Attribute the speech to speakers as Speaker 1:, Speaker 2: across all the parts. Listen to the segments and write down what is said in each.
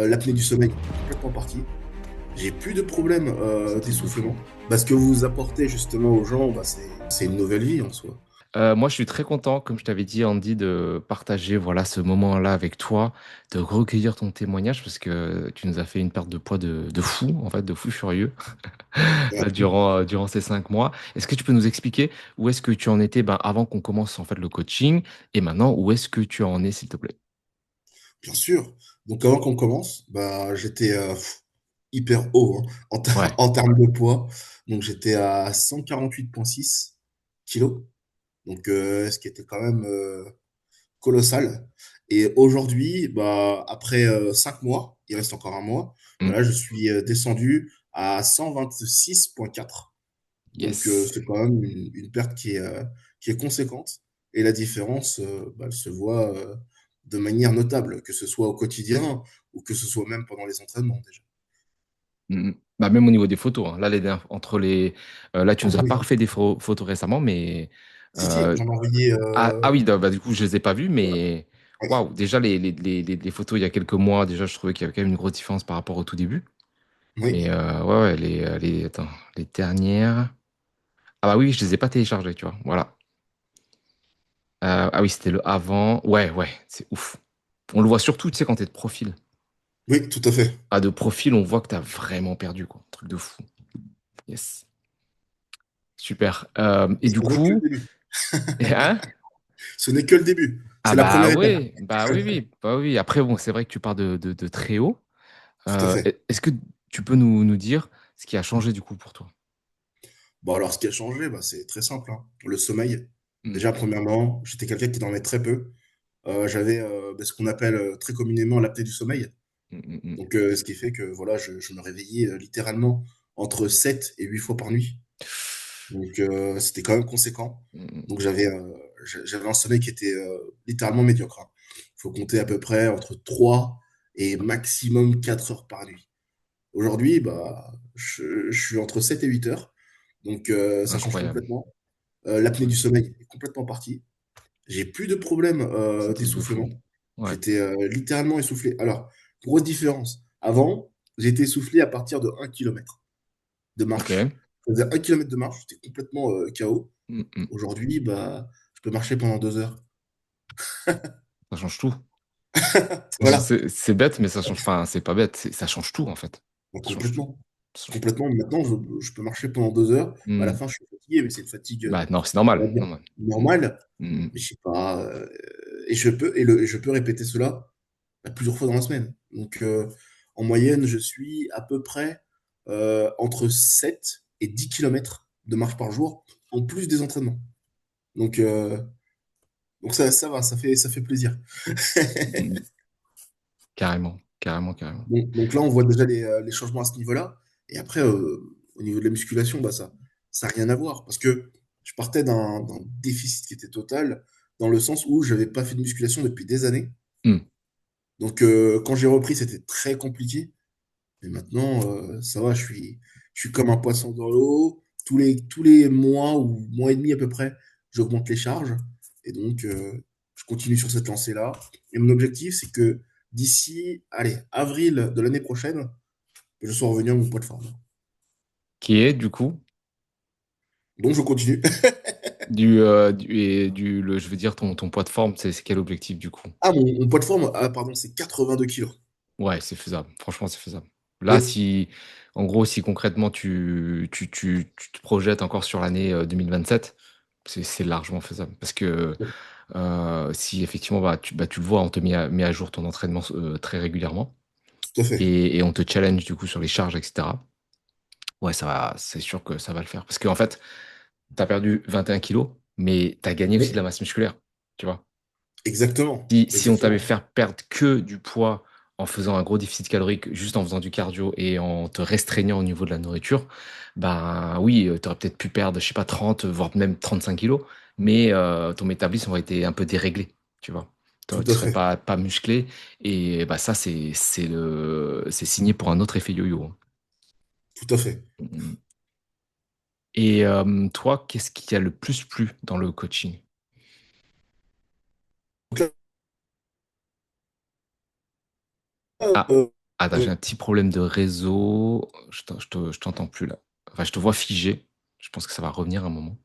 Speaker 1: L'apnée du sommeil est complètement partie. J'ai plus de problème
Speaker 2: C'est un truc de fou.
Speaker 1: d'essoufflement. Bah, ce que vous apportez justement aux gens, bah, c'est une nouvelle vie en soi.
Speaker 2: Moi, je suis très content, comme je t'avais dit, Andy, de partager voilà, ce moment-là avec toi, de recueillir ton témoignage, parce que tu nous as fait une perte de poids de fou, en fait, de fou furieux, là,
Speaker 1: Ouais,
Speaker 2: durant ces 5 mois. Est-ce que tu peux nous expliquer où est-ce que tu en étais ben, avant qu'on commence en fait, le coaching, et maintenant, où est-ce que tu en es, s'il te plaît?
Speaker 1: bien sûr. Donc avant qu'on commence, bah, j'étais, hyper haut, hein,
Speaker 2: Ouais.
Speaker 1: en termes de poids. Donc j'étais à 148,6 kilos, donc ce qui était quand même, colossal. Et aujourd'hui, bah, après, 5 mois, il reste encore un mois, bah,
Speaker 2: Mm.
Speaker 1: là je suis, descendu à 126,4. Donc
Speaker 2: Yes.
Speaker 1: c'est quand même une perte qui est conséquente et la différence, bah, elle se voit, de manière notable, que ce soit au quotidien ou que ce soit même pendant les entraînements déjà.
Speaker 2: Mm, mm. Bah, même au niveau des photos, hein. Là, entre les, là, tu
Speaker 1: Ah
Speaker 2: nous
Speaker 1: bah
Speaker 2: as pas
Speaker 1: oui,
Speaker 2: refait des photos récemment, mais
Speaker 1: si, si, j'en ai envoyé,
Speaker 2: ah oui, bah, du coup, je les ai pas vues, mais
Speaker 1: ouais,
Speaker 2: waouh, déjà les photos il y a quelques mois, déjà, je trouvais qu'il y avait quand même une grosse différence par rapport au tout début. Mais
Speaker 1: oui,
Speaker 2: ouais, ouais, attends, les dernières. Ah bah oui, je les ai pas téléchargées, tu vois. Voilà. Ah oui, c'était le avant. Ouais, ouais, c'est ouf. On le voit surtout, tu sais, quand t'es de profil.
Speaker 1: oui, tout à fait.
Speaker 2: Ah, de profil, on voit que t'as vraiment perdu, quoi. Un truc de fou. Yes. Super. Et du
Speaker 1: Ce n'est que le
Speaker 2: coup,
Speaker 1: début.
Speaker 2: hein?
Speaker 1: Ce n'est que le début.
Speaker 2: Ah
Speaker 1: C'est la première étape.
Speaker 2: bah oui, oui, bah oui. Après, bon, c'est vrai que tu pars de très haut.
Speaker 1: Tout à fait.
Speaker 2: Est-ce que tu peux nous dire ce qui a changé du coup pour toi?
Speaker 1: Bon, alors, ce qui a changé, bah, c'est très simple, hein. Le sommeil.
Speaker 2: Mm,
Speaker 1: Déjà, premièrement, j'étais quelqu'un qui dormait très peu. J'avais, bah, ce qu'on appelle, très communément l'apnée du sommeil.
Speaker 2: mm, mm, mm.
Speaker 1: Donc, ce qui fait que, voilà, je me réveillais, littéralement entre 7 et 8 fois par nuit. Donc, c'était quand même conséquent.
Speaker 2: Mm, mm,
Speaker 1: Donc, j'avais un sommeil qui était, littéralement médiocre, hein. Faut compter à peu près entre 3 et maximum 4 heures par nuit. Aujourd'hui, bah, je suis entre 7 et 8 heures. Donc, ça change
Speaker 2: incroyable.
Speaker 1: complètement. L'apnée du sommeil est complètement partie. J'ai plus de problème,
Speaker 2: C'est un truc de fou.
Speaker 1: d'essoufflement.
Speaker 2: Ouais.
Speaker 1: J'étais, littéralement essoufflé. Alors, grosse différence. Avant, j'étais essoufflé à partir de 1 kilomètre de marche.
Speaker 2: Ok.
Speaker 1: Je faisais 1 kilomètre de marche, j'étais complètement, KO.
Speaker 2: Mm, mm.
Speaker 1: Aujourd'hui, bah, je peux marcher pendant 2 heures.
Speaker 2: Ça change tout.
Speaker 1: Voilà.
Speaker 2: C'est bête, mais ça change. Enfin, c'est pas bête, ça change tout en fait.
Speaker 1: Bah,
Speaker 2: Ça change tout.
Speaker 1: complètement.
Speaker 2: Ça change tout.
Speaker 1: Complètement. Maintenant, je peux marcher pendant 2 heures. Bah, à la
Speaker 2: Mm.
Speaker 1: fin, je suis fatigué, mais c'est une fatigue,
Speaker 2: Bah non, c'est
Speaker 1: on
Speaker 2: normal.
Speaker 1: va dire
Speaker 2: Normal. Mm,
Speaker 1: normale.
Speaker 2: mm,
Speaker 1: Mais je sais pas, et je peux répéter cela, bah, plusieurs fois dans la semaine. Donc, en moyenne, je suis à peu près, entre 7 et 10 kilomètres de marche par jour, en plus des entraînements. Donc, ça va, ça fait plaisir.
Speaker 2: mm, mm. Carrément, carrément, carrément.
Speaker 1: Donc là, on voit déjà les changements à ce niveau-là. Et après, au niveau de la musculation, bah, ça a rien à voir. Parce que je partais d'un déficit qui était total, dans le sens où je n'avais pas fait de musculation depuis des années.
Speaker 2: Mm.
Speaker 1: Donc, quand j'ai repris, c'était très compliqué. Mais maintenant, ça va, je suis comme un poisson dans l'eau. Tous les mois ou mois et demi à peu près, j'augmente les charges. Et donc, je continue sur cette lancée-là. Et mon objectif, c'est que d'ici, allez, avril de l'année prochaine, je sois revenu à mon poids de forme.
Speaker 2: Qui est du coup
Speaker 1: Donc, je continue.
Speaker 2: je veux dire ton poids de forme, c'est quel objectif du coup?
Speaker 1: Ah, mon poids de forme, ah, pardon, c'est 82 kilos.
Speaker 2: Ouais, c'est faisable. Franchement, c'est faisable. Là,
Speaker 1: Oui,
Speaker 2: si, en gros, si concrètement tu te projettes encore sur l'année 2027, c'est largement faisable. Parce que si effectivement, bah, tu le vois, on te met à jour ton entraînement très régulièrement
Speaker 1: tout à fait.
Speaker 2: et on te challenge du coup sur les charges, etc. Ouais, c'est sûr que ça va le faire. Parce qu'en fait, tu as perdu 21 kilos, mais tu as gagné aussi de
Speaker 1: Oui,
Speaker 2: la masse musculaire, tu vois.
Speaker 1: exactement.
Speaker 2: Si on t'avait
Speaker 1: Exactement.
Speaker 2: fait perdre que du poids en faisant un gros déficit calorique, juste en faisant du cardio et en te restreignant au niveau de la nourriture, ben oui, tu aurais peut-être pu perdre, je sais pas, 30, voire même 35 kilos, mais ton métabolisme aurait été un peu déréglé, tu vois.
Speaker 1: Tout
Speaker 2: Tu
Speaker 1: à
Speaker 2: serais
Speaker 1: fait.
Speaker 2: pas musclé et bah ça c'est signé pour un autre effet yo-yo, hein.
Speaker 1: Tout à fait.
Speaker 2: Mm. Et toi, qu'est-ce qui a le plus plu dans le coaching?
Speaker 1: Donc là,
Speaker 2: Ah, Attends, j'ai
Speaker 1: Oui.
Speaker 2: un petit problème de réseau. Je t'entends plus là. Enfin, je te vois figé. Je pense que ça va revenir un moment.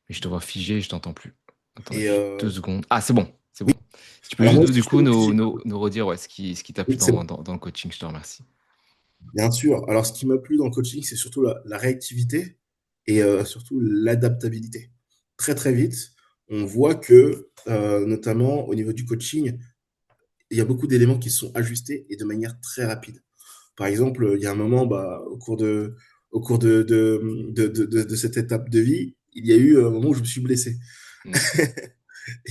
Speaker 2: Mais je te vois figé et je t'entends plus. Attends
Speaker 1: Et
Speaker 2: juste 2 secondes. Ah, c'est bon, c'est bon. Si tu peux
Speaker 1: alors
Speaker 2: juste
Speaker 1: moi
Speaker 2: du
Speaker 1: aussi, je te
Speaker 2: coup
Speaker 1: vois figé.
Speaker 2: nous redire, ouais, ce qui t'a
Speaker 1: Oui,
Speaker 2: plu
Speaker 1: c'est bon.
Speaker 2: dans le coaching, je te remercie.
Speaker 1: Bien sûr. Alors, ce qui m'a plu dans le coaching, c'est surtout la réactivité et surtout l'adaptabilité. Très, très vite, on voit que, notamment au niveau du coaching, il y a beaucoup d'éléments qui sont ajustés et de manière très rapide. Par exemple, il y a un moment, bah, au cours de cette étape de vie, il y a eu un moment où je me suis blessé.
Speaker 2: Mmh.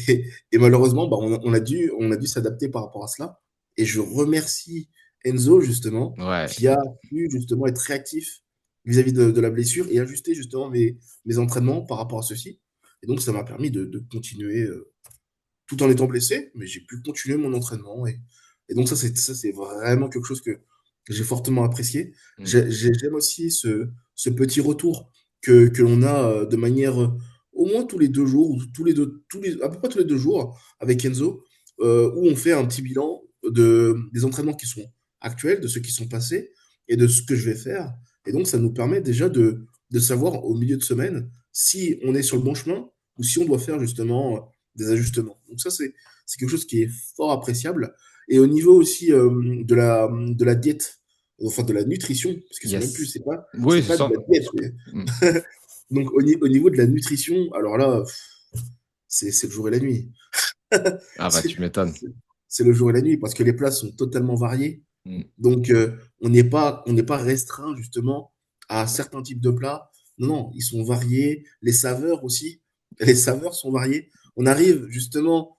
Speaker 1: Et malheureusement, bah, on a dû s'adapter par rapport à cela. Et je remercie Enzo, justement,
Speaker 2: Ouais,
Speaker 1: qui a pu justement être réactif vis-à-vis de la blessure et ajuster justement mes entraînements par rapport à ceci. Et donc, ça m'a permis de continuer tout en étant blessé, mais j'ai pu continuer mon entraînement. Et donc, ça, c'est vraiment quelque chose que j'ai fortement apprécié.
Speaker 2: mmh,
Speaker 1: J'aime aussi ce petit retour que l'on a de manière au moins tous les 2 jours, ou à peu près tous les 2 jours avec Enzo, où on fait un petit bilan des entraînements qui sont actuels, de ceux qui sont passés et de ce que je vais faire. Et donc, ça nous permet déjà de savoir au milieu de semaine si on est sur le bon chemin ou si on doit faire justement des ajustements. Donc ça, c'est quelque chose qui est fort appréciable. Et au niveau aussi de la diète, enfin de la nutrition, parce que c'est même plus,
Speaker 2: yes.
Speaker 1: c'est pas,
Speaker 2: Oui,
Speaker 1: c'est
Speaker 2: c'est
Speaker 1: pas de
Speaker 2: ça.
Speaker 1: la diète.
Speaker 2: Mmh.
Speaker 1: Donc au niveau de la nutrition, alors là, c'est le jour et la nuit.
Speaker 2: Ah bah,
Speaker 1: C'est
Speaker 2: tu m'étonnes.
Speaker 1: c'est- c'est le jour et la nuit parce que les plats sont totalement variés.
Speaker 2: Mmh.
Speaker 1: Donc on n'est pas restreint justement à certains types de plats. Non, non, ils sont variés. Les saveurs aussi, les saveurs sont variées. On arrive justement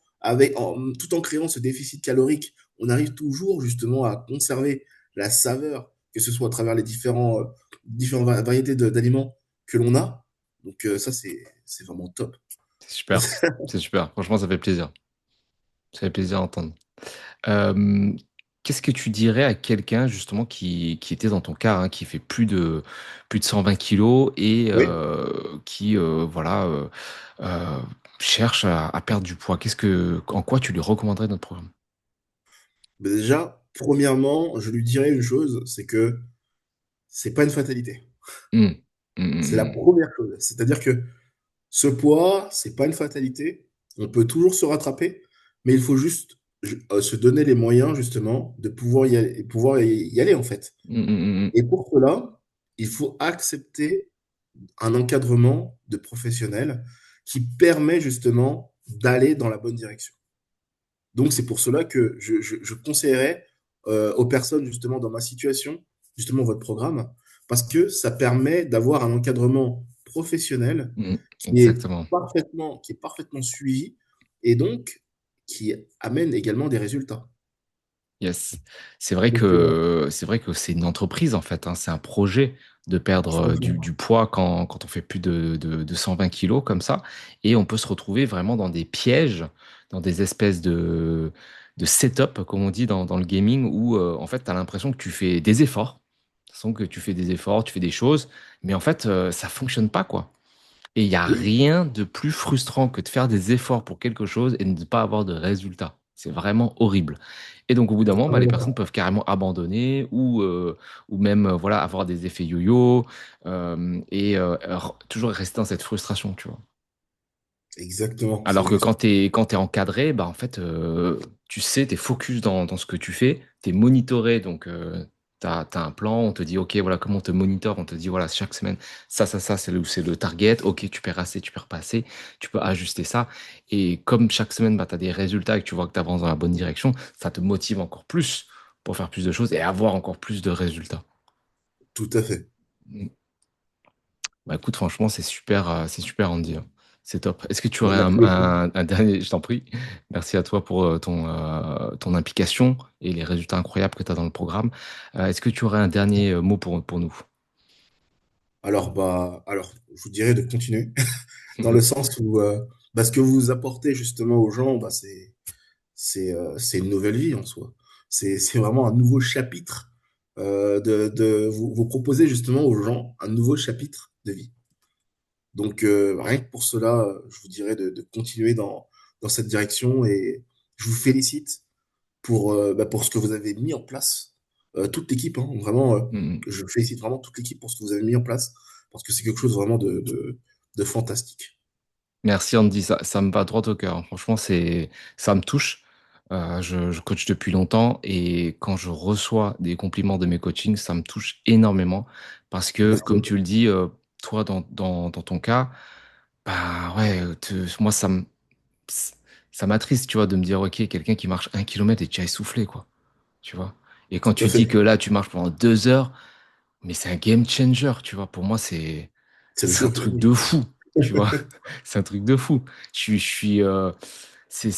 Speaker 1: tout en créant ce déficit calorique, on arrive toujours justement à conserver la saveur, que ce soit à travers les différentes variétés d'aliments que l'on a. Donc ça, c'est vraiment top.
Speaker 2: C'est super. C'est super. Franchement, ça fait plaisir. Ça fait plaisir à entendre. Hem, Qu'est-ce que tu dirais à quelqu'un justement qui était dans ton cas, hein, qui fait plus de 120 kilogrammes et
Speaker 1: Oui.
Speaker 2: qui, voilà, cherche à perdre du poids? En quoi tu lui recommanderais notre programme?
Speaker 1: Mais déjà, premièrement, je lui dirais une chose, c'est que c'est pas une fatalité.
Speaker 2: Mmh. Mmh mh,
Speaker 1: C'est la
Speaker 2: mmh.
Speaker 1: première chose. C'est-à-dire que ce poids, c'est pas une fatalité. On peut toujours se rattraper, mais il faut juste se donner les moyens justement de pouvoir y aller en fait.
Speaker 2: Mmh mh, mmh mh.
Speaker 1: Et pour cela, il faut accepter un encadrement de professionnels qui permet justement d'aller dans la bonne direction. Donc c'est pour cela que je conseillerais aux personnes justement dans ma situation, justement votre programme, parce que ça permet d'avoir un encadrement professionnel
Speaker 2: Mmh.
Speaker 1: qui est
Speaker 2: Exactement.
Speaker 1: parfaitement suivi et donc qui amène également des résultats.
Speaker 2: Yes.
Speaker 1: Donc
Speaker 2: C'est vrai que c'est une entreprise, en fait, hein. C'est un projet de
Speaker 1: tout
Speaker 2: perdre,
Speaker 1: à fait.
Speaker 2: du poids quand on fait plus de 120 kilogrammes comme ça et on peut se retrouver vraiment dans des pièges, dans des espèces de setup, comme on dit dans le gaming où, en fait, tu as l'impression que tu fais des efforts. De toute façon que tu fais des efforts, tu fais des choses, mais en fait, ça fonctionne pas, quoi. Et il y a
Speaker 1: Oui,
Speaker 2: rien de plus frustrant que de faire des efforts pour quelque chose et de ne pas avoir de résultat. C'est vraiment horrible. Et donc au bout d'un moment, bah, les
Speaker 1: totalement
Speaker 2: personnes
Speaker 1: d'accord.
Speaker 2: peuvent carrément abandonner ou même, voilà, avoir des effets yo-yo, et toujours rester dans cette frustration, tu vois?
Speaker 1: Exactement, c'est
Speaker 2: Alors que
Speaker 1: juste.
Speaker 2: quand tu es encadré, bah, en fait, tu sais, tu es focus dans ce que tu fais, tu es monitoré donc tu as un plan, on te dit: «OK, voilà comment on te monitore». On te dit: «Voilà, chaque semaine, ça, c'est le target. OK, tu perds assez, tu perds pas assez, tu peux ajuster ça» et comme chaque semaine, bah, tu as des résultats et que tu vois que tu avances dans la bonne direction, ça te motive encore plus pour faire plus de choses et avoir encore plus de résultats.
Speaker 1: Tout à fait.
Speaker 2: Mmh. Bah, écoute, franchement, c'est super Andy, hein. C'est top. Est-ce que tu
Speaker 1: Bah,
Speaker 2: aurais
Speaker 1: merci beaucoup.
Speaker 2: un dernier je t'en prie. Merci à toi pour, ton implication et les résultats incroyables que tu as dans le programme. Est-ce que tu aurais un dernier, mot pour nous?
Speaker 1: Alors, je vous dirais de continuer dans le sens où bah, ce que vous apportez justement aux gens, bah, c'est une nouvelle vie en soi. C'est vraiment un nouveau chapitre vous proposez justement aux gens un nouveau chapitre de vie. Donc rien que pour cela, je vous dirais de continuer dans cette direction et je vous félicite pour ce que vous avez mis en place toute l'équipe, hein, vraiment,
Speaker 2: Mmh mh.
Speaker 1: je félicite vraiment toute l'équipe pour ce que vous avez mis en place, parce que c'est quelque chose vraiment de fantastique.
Speaker 2: Merci Andy, ça me va droit au cœur, hein. Franchement, ça me touche. Je coach depuis longtemps et quand je reçois des compliments de mes coachings, ça me touche énormément parce que
Speaker 1: Parce que
Speaker 2: comme tu le dis, toi dans ton cas, bah, ouais, te moi ps ça m'attriste, tu vois, de me dire: «OK, quelqu'un qui marche 1 kilomètre est déjà essoufflé, quoi», tu vois? Et quand
Speaker 1: tout à
Speaker 2: tu dis
Speaker 1: fait,
Speaker 2: que là, tu marches pendant 2 heures, mais c'est un game changer, tu vois? Pour moi,
Speaker 1: c'est le
Speaker 2: c'est un
Speaker 1: champion du
Speaker 2: truc
Speaker 1: monde.
Speaker 2: de fou, tu vois? C'est un truc de fou. Je suis, c'est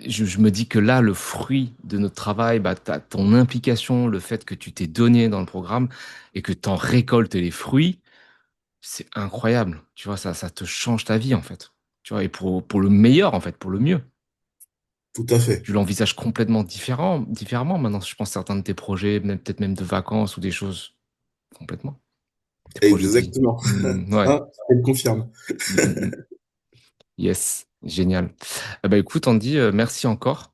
Speaker 2: je me dis que là, le fruit de notre travail, bah, tu ton implication, le fait que tu t'es donné dans le programme et que tu en récoltes les fruits, c'est incroyable. Tu vois? Ça te change ta vie, en fait. Tu vois? Et pour le meilleur, en fait, pour le mieux.
Speaker 1: Tout à fait.
Speaker 2: Tu l'envisages complètement différemment maintenant, je pense certains de tes projets, même peut-être même de vacances ou des choses complètement. Tes projets de vie.
Speaker 1: Exactement.
Speaker 2: Ouais.
Speaker 1: Ça, je le confirme.
Speaker 2: Mmh mh, mmh. Yes, génial. Bah, écoute Andy, merci encore.